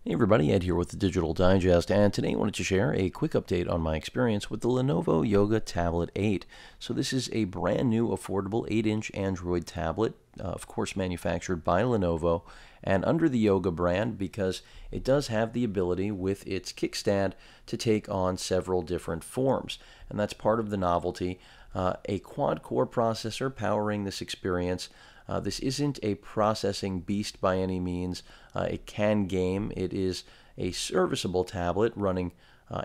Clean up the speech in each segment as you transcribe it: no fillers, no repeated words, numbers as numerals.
Hey everybody, Ed here with the Digital Digest, and today I wanted to share a quick update on my experience with the Lenovo Yoga Tablet 8. So this is a brand new affordable 8-inch Android tablet, of course manufactured by Lenovo and under the Yoga brand because it does have the ability with its kickstand to take on several different forms, and that's part of the novelty. A quad-core processor powering this experience. This isn't a processing beast by any means. It can game. It is a serviceable tablet running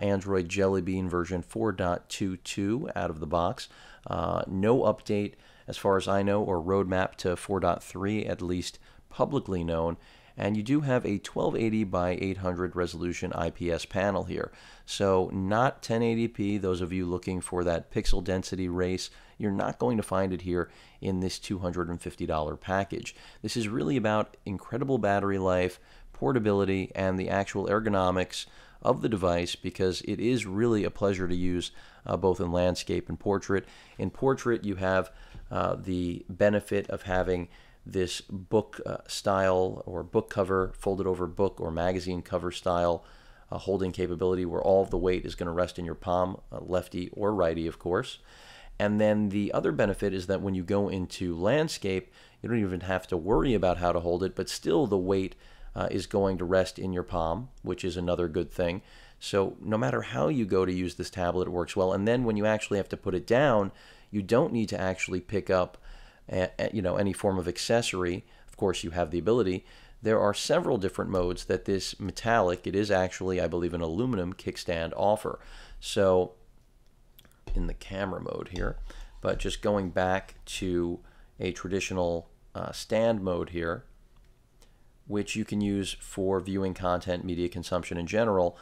Android Jelly Bean version 4.22 out of the box. No update, as far as I know, or roadmap to 4.3, at least publicly known. And you do have a 1280 by 800 resolution IPS panel here. So not 1080p. Those of you looking for that pixel density race, you're not going to find it here in this $250 package. This is really about incredible battery life, portability, and the actual ergonomics of the device because it is really a pleasure to use both in landscape and portrait. In portrait, you have the benefit of having this book style or book cover, folded over book or magazine cover style holding capability where all of the weight is going to rest in your palm, lefty or righty, of course. And then the other benefit is that when you go into landscape, you don't even have to worry about how to hold it, but still the weight is going to rest in your palm, which is another good thing. So no matter how you go to use this tablet, it works well. And then when you actually have to put it down, you don't need to actually pick up any form of accessory. Of course, you have the ability. There are several different modes that this metallic, it is actually, I believe, an aluminum kickstand offer. So in the camera mode here, but just going back to a traditional stand mode here, which you can use for viewing content, media consumption in general,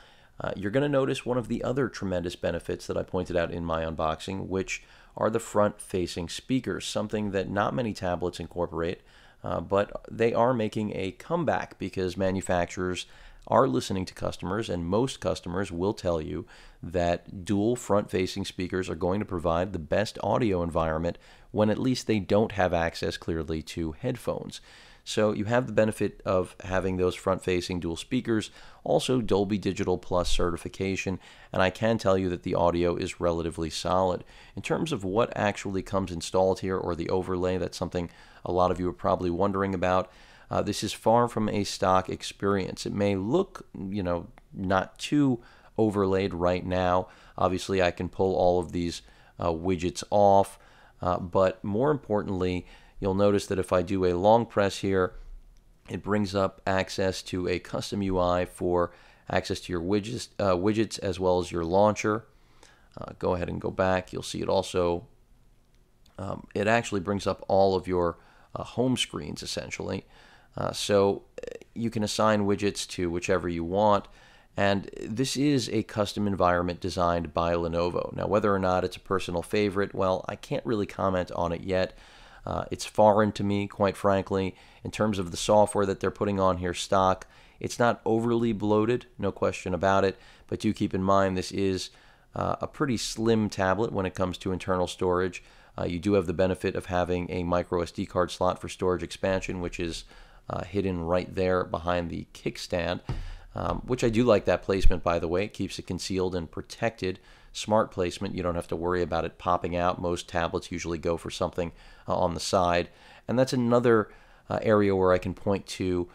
you're going to notice one of the other tremendous benefits that I pointed out in my unboxing, which are the front-facing speakers, something that not many tablets incorporate, but they are making a comeback because manufacturers are listening to customers, and most customers will tell you that dual front-facing speakers are going to provide the best audio environment when at least they don't have access clearly to headphones. So you have the benefit of having those front-facing dual speakers, also Dolby Digital Plus certification, and I can tell you that the audio is relatively solid. In terms of what actually comes installed here, or the overlay, that's something a lot of you are probably wondering about. This is far from a stock experience. It may look, not too overlaid right now. Obviously, I can pull all of these widgets off, but more importantly, you'll notice that if I do a long press here, it brings up access to a custom UI for access to your widgets as well as your launcher. Go ahead and go back. You'll see it also, it actually brings up all of your home screens essentially. So you can assign widgets to whichever you want. And this is a custom environment designed by Lenovo. Now, whether or not it's a personal favorite, well, I can't really comment on it yet. It's foreign to me, quite frankly. In terms of the software that they're putting on here stock, it's not overly bloated, no question about it, but do keep in mind this is a pretty slim tablet when it comes to internal storage. You do have the benefit of having a micro SD card slot for storage expansion, which is hidden right there behind the kickstand, which I do like that placement, by the way. It keeps it concealed and protected. Smart placement. You don't have to worry about it popping out. Most tablets usually go for something on the side. And that's another area where I can point to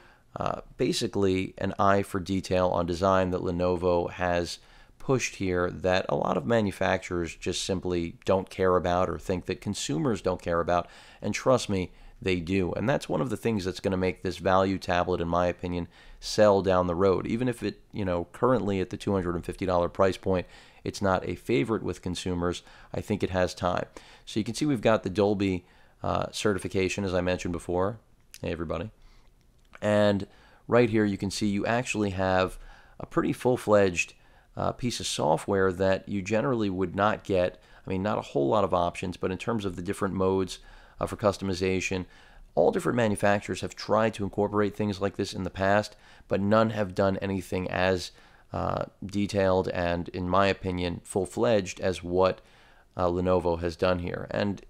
basically an eye for detail on design that Lenovo has pushed here that a lot of manufacturers just simply don't care about or think that consumers don't care about. And trust me, they do. And that's one of the things that's going to make this value tablet, in my opinion, sell down the road. Even if it, currently at the $250 price point, it's not a favorite with consumers, I think it has time. So you can see we've got the Dolby certification, as I mentioned before. Hey, everybody. And right here you can see you actually have a pretty full-fledged piece of software that you generally would not get. I mean, not a whole lot of options, but in terms of the different modes for customization, all different manufacturers have tried to incorporate things like this in the past, but none have done anything as detailed and, in my opinion, full-fledged as what Lenovo has done here. And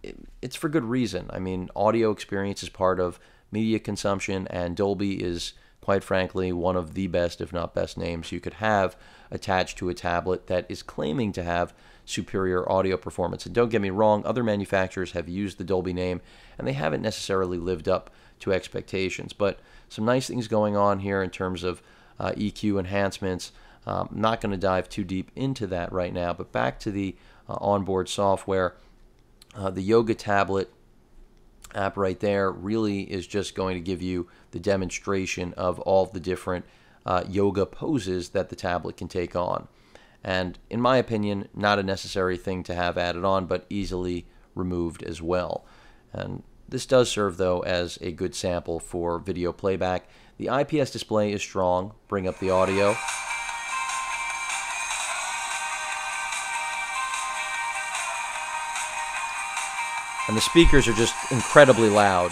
it's for good reason. I mean, audio experience is part of media consumption, and Dolby is quite frankly, one of the best, if not best, names you could have attached to a tablet that is claiming to have superior audio performance. And don't get me wrong, other manufacturers have used the Dolby name, and they haven't necessarily lived up to expectations. But some nice things going on here in terms of EQ enhancements. I'm not going to dive too deep into that right now, but back to the onboard software. The Yoga tablet app right there really is just going to give you the demonstration of all the different yoga poses that the tablet can take on. And in my opinion, not a necessary thing to have added on, but easily removed as well. And this does serve, though, as a good sample for video playback. The IPS display is strong. Bring up the audio. And the speakers are just incredibly loud.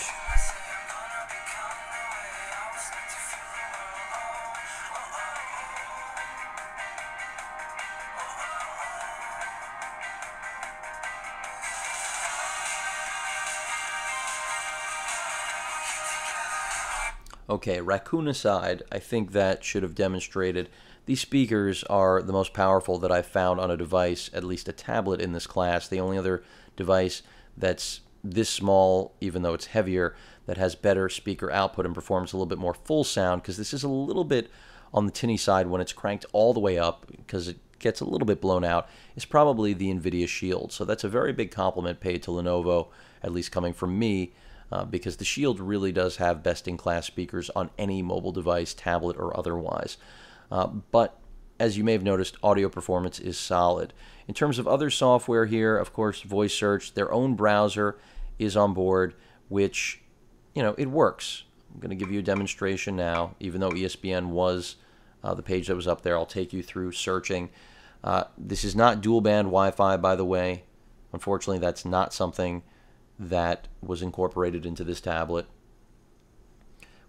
Okay, raccoon aside, I think that should have demonstrated these speakers are the most powerful that I've found on a device, at least a tablet in this class. The only other device that's this small, even though it's heavier, that has better speaker output and performs a little bit more full sound, because this is a little bit on the tinny side when it's cranked all the way up, because it gets a little bit blown out, is probably the NVIDIA Shield. So that's a very big compliment paid to Lenovo, at least coming from me, because the Shield really does have best-in-class speakers on any mobile device, tablet or otherwise. But as you may have noticed, audio performance is solid. In terms of other software here, of course, voice search, their own browser is on board, which, you know, it works. I'm going to give you a demonstration now. Even though ESPN was the page that was up there, I'll take you through searching. This is not dual-band Wi-Fi, by the way. Unfortunately, that's not something that was incorporated into this tablet.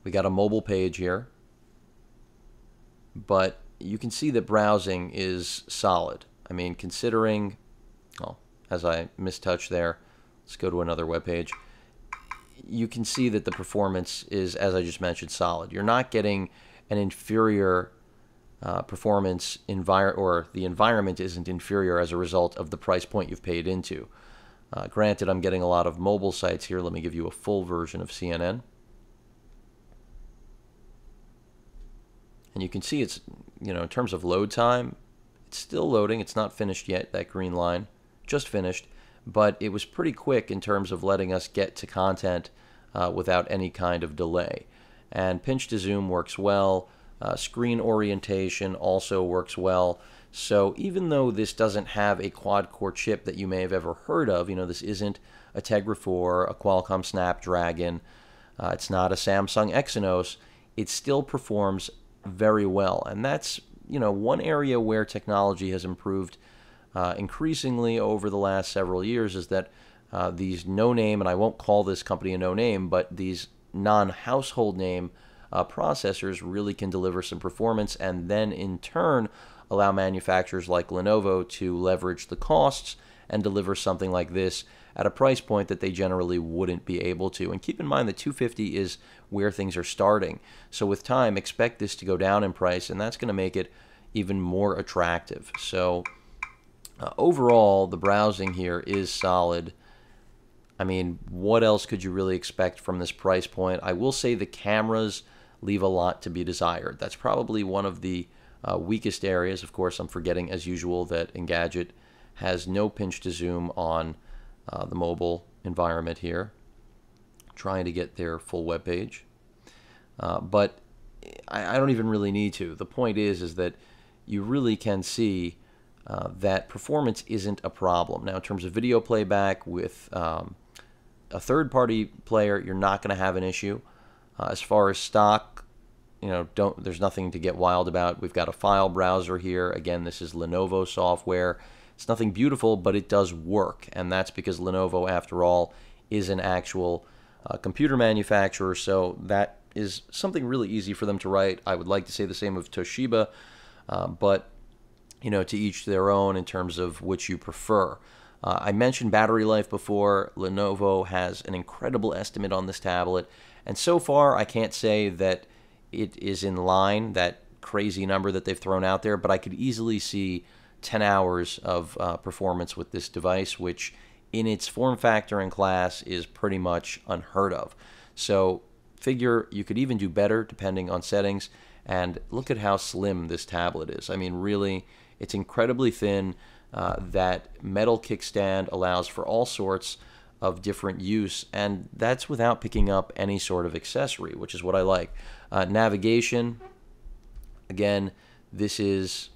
We got a mobile page here, but you can see that browsing is solid. I mean, considering, well, as I mistouched there, let's go to another web page. You can see that the performance is, as I just mentioned, solid. You're not getting an inferior performance or the environment isn't inferior as a result of the price point you've paid into. Granted, I'm getting a lot of mobile sites here. Let me give you a full version of CNN. And you can see it's, you know, in terms of load time, it's still loading. It's not finished yet, that green line. Just finished. But it was pretty quick in terms of letting us get to content without any kind of delay. And pinch to zoom works well. Screen orientation also works well. So even though this doesn't have a quad-core chip that you may have ever heard of, you know, this isn't a Tegra 4, a Qualcomm Snapdragon, it's not a Samsung Exynos, it still performs very well. And that's, you know, one area where technology has improved increasingly over the last several years, is that these no-name, and I won't call this company a no-name, but these non-household name processors really can deliver some performance, and then in turn allow manufacturers like Lenovo to leverage the costs and deliver something like this at a price point that they generally wouldn't be able to. And keep in mind that $250 is where things are starting. So with time, expect this to go down in price, and that's going to make it even more attractive. So overall, the browsing here is solid. I mean, what else could you really expect from this price point? I will say the cameras leave a lot to be desired. That's probably one of the weakest areas. Of course, I'm forgetting, as usual, that Engadget has no pinch to zoom on the mobile environment here. Trying to get their full web page. But I don't even really need to. The point is that you really can see that performance isn't a problem. Now, in terms of video playback with a third-party player, you're not going to have an issue. As far as stock, you know, there's nothing to get wild about. We've got a file browser here. Again, this is Lenovo software. It's nothing beautiful, but it does work, and that's because Lenovo, after all, is an actual computer manufacturer, so that is something really easy for them to write. I would like to say the same of Toshiba, but, you know, to each their own in terms of which you prefer. I mentioned battery life before. Lenovo has an incredible estimate on this tablet, and so far I can't say that it is in line, that crazy number that they've thrown out there, but I could easily see 10 hours of performance with this device, which in its form factor and class is pretty much unheard of. So figure you could even do better depending on settings. And look at how slim this tablet is. I mean, really, it's incredibly thin. That metal kickstand allows for all sorts of different use, and that's without picking up any sort of accessory, which is what I like. Navigation, again, this is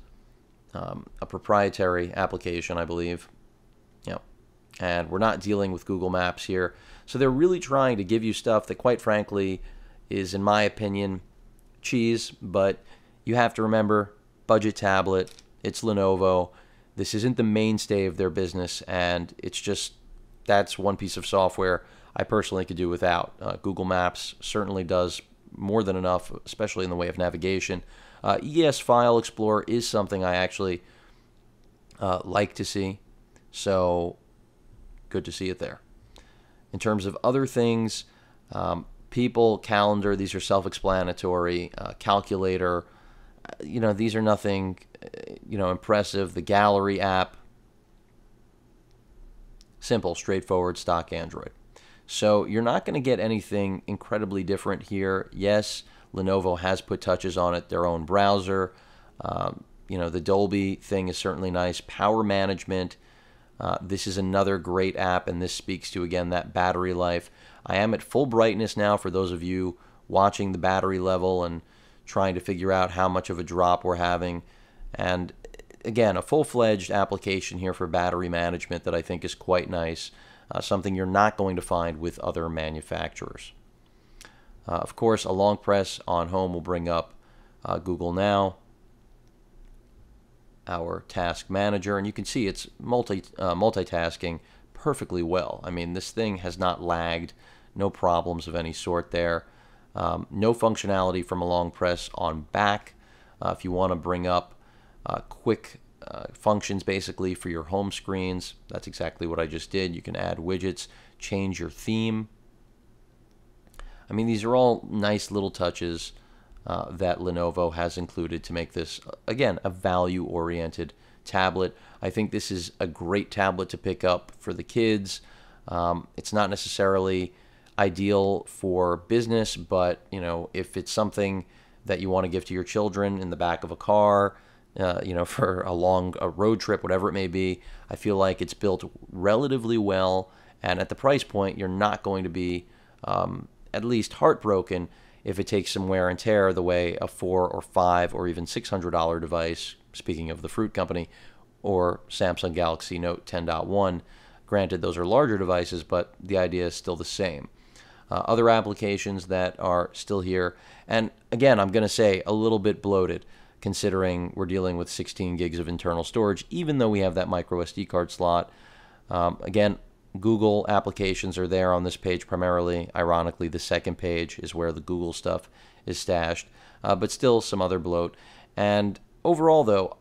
a proprietary application, I believe. Yep. And we're not dealing with Google Maps here. So they're really trying to give you stuff that, quite frankly, is, in my opinion, cheese, but you have to remember, budget tablet, it's Lenovo. This isn't the mainstay of their business, and it's just, that's one piece of software I personally could do without. Google Maps certainly does more than enough, especially in the way of navigation. ES File Explorer is something I actually like to see, so good to see it there. In terms of other things, people, calendar, these are self-explanatory. Calculator, these are nothing, impressive. The gallery app, simple, straightforward, stock Android. So you're not going to get anything incredibly different here. Yes, Lenovo has put touches on it, their own browser. The Dolby thing is certainly nice. Power management. This is another great app, and this speaks to, again, that battery life. I am at full brightness now for those of you watching the battery level and trying to figure out how much of a drop we're having. And again, a full-fledged application here for battery management that I think is quite nice, something you're not going to find with other manufacturers. Of course, a long press on home will bring up Google Now, our task manager, and you can see it's multitasking perfectly well. I mean, this thing has not lagged, no problems of any sort there. No functionality from a long press on back. If you want to bring up quick functions basically for your home screens, that's exactly what I just did. You can add widgets, change your theme. I mean, these are all nice little touches that Lenovo has included to make this, again, a value-oriented tablet. I think this is a great tablet to pick up for the kids. It's not necessarily ideal for business, but if it's something that you want to give to your children in the back of a car, for a road trip, whatever it may be, I feel like it's built relatively well, and at the price point, you're not going to be at least heartbroken if it takes some wear and tear the way a $400 or $500 or even $600 device, speaking of the fruit company, or Samsung Galaxy Note 10.1. Granted, those are larger devices, but the idea is still the same. Other applications that are still here, and again, I'm going to say a little bit bloated, considering we're dealing with 16 gigs of internal storage, even though we have that micro SD card slot. Again, Google applications are there on this page primarily. Ironically, the second page is where the Google stuff is stashed, but still some other bloat. And overall, though,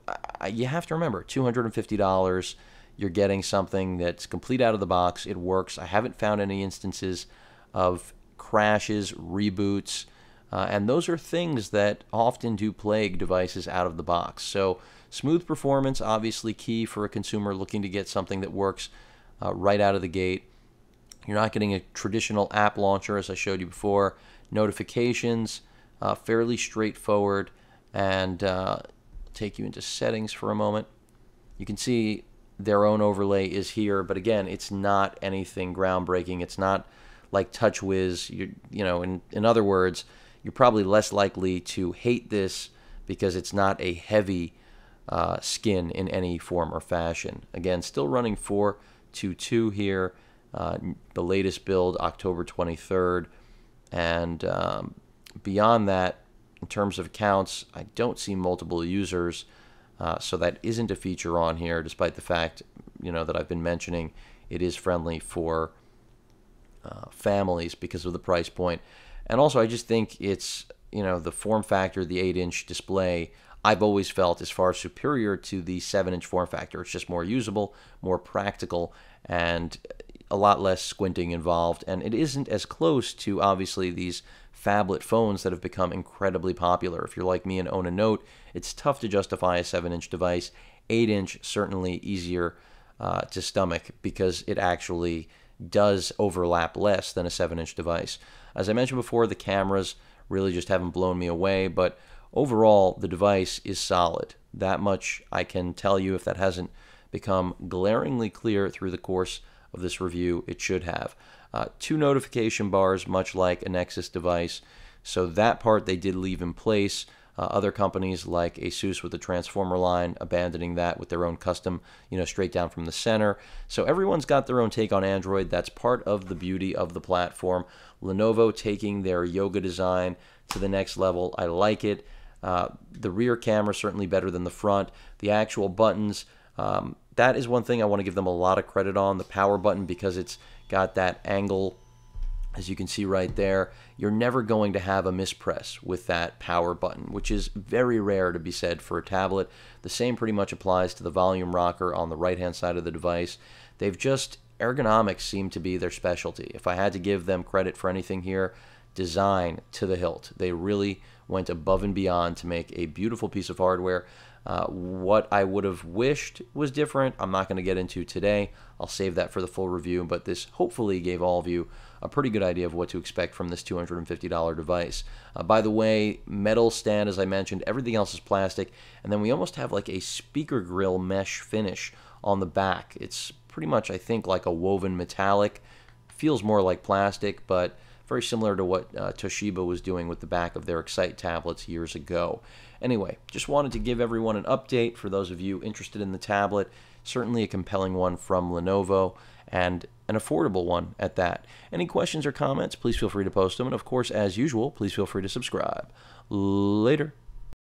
you have to remember, $250, you're getting something that's complete out of the box. It works. I haven't found any instances of crashes, reboots, and those are things that often do plague devices out of the box. So smooth performance, obviously key for a consumer looking to get something that works right out of the gate. You're not getting a traditional app launcher, as I showed you before. Notifications, fairly straightforward, and take you into settings for a moment. You can see their own overlay is here, but again, it's not anything groundbreaking. It's not like TouchWiz. In other words, you're probably less likely to hate this because it's not a heavy skin in any form or fashion. Again, still running 422 here, the latest build, October 23rd, and beyond that, in terms of accounts, I don't see multiple users, so that isn't a feature on here, despite the fact that I've been mentioning it is friendly for families because of the price point. And also, I just think it's, the form factor, the 8-inch display, I've always felt is far superior to the 7-inch form factor. It's just more usable, more practical, and a lot less squinting involved. And it isn't as close to, obviously, these phablet phones that have become incredibly popular. If you're like me and own a Note, it's tough to justify a 7-inch device. 8-inch, certainly easier to stomach because it actually does overlap less than a 7-inch device. As I mentioned before, the cameras really just haven't blown me away, but overall, the device is solid. That much I can tell you. If that hasn't become glaringly clear through the course of this review, it should have. 2 notification bars, much like a Nexus device, so that part they did leave in place. Other companies like Asus with the Transformer line abandoning that with their own custom, straight down from the center. So everyone's got their own take on Android. That's part of the beauty of the platform. Lenovo taking their Yoga design to the next level. I like it. The rear camera certainly better than the front. The actual buttons, that is one thing I want to give them a lot of credit on. The power button, because it's got that angle, as you can see right there. You're never going to have a mispress with that power button, which is very rare to be said for a tablet. The same pretty much applies to the volume rocker on the right-hand side of the device. Ergonomics seem to be their specialty. If I had to give them credit for anything here, design to the hilt. They really went above and beyond to make a beautiful piece of hardware. What I would have wished was different, I'm not going to get into today. I'll save that for the full review, but this hopefully gave all of you a pretty good idea of what to expect from this $250 device. By the way, metal stand, as I mentioned, everything else is plastic, and then we almost have like a speaker grill mesh finish on the back. It's pretty much, I think, like a woven metallic. Feels more like plastic, but very similar to what Toshiba was doing with the back of their Excite tablets years ago. Anyway, just wanted to give everyone an update for those of you interested in the tablet. Certainly a compelling one from Lenovo, and an affordable one at that. Any questions or comments, please feel free to post them. And of course, as usual, please feel free to subscribe. Later.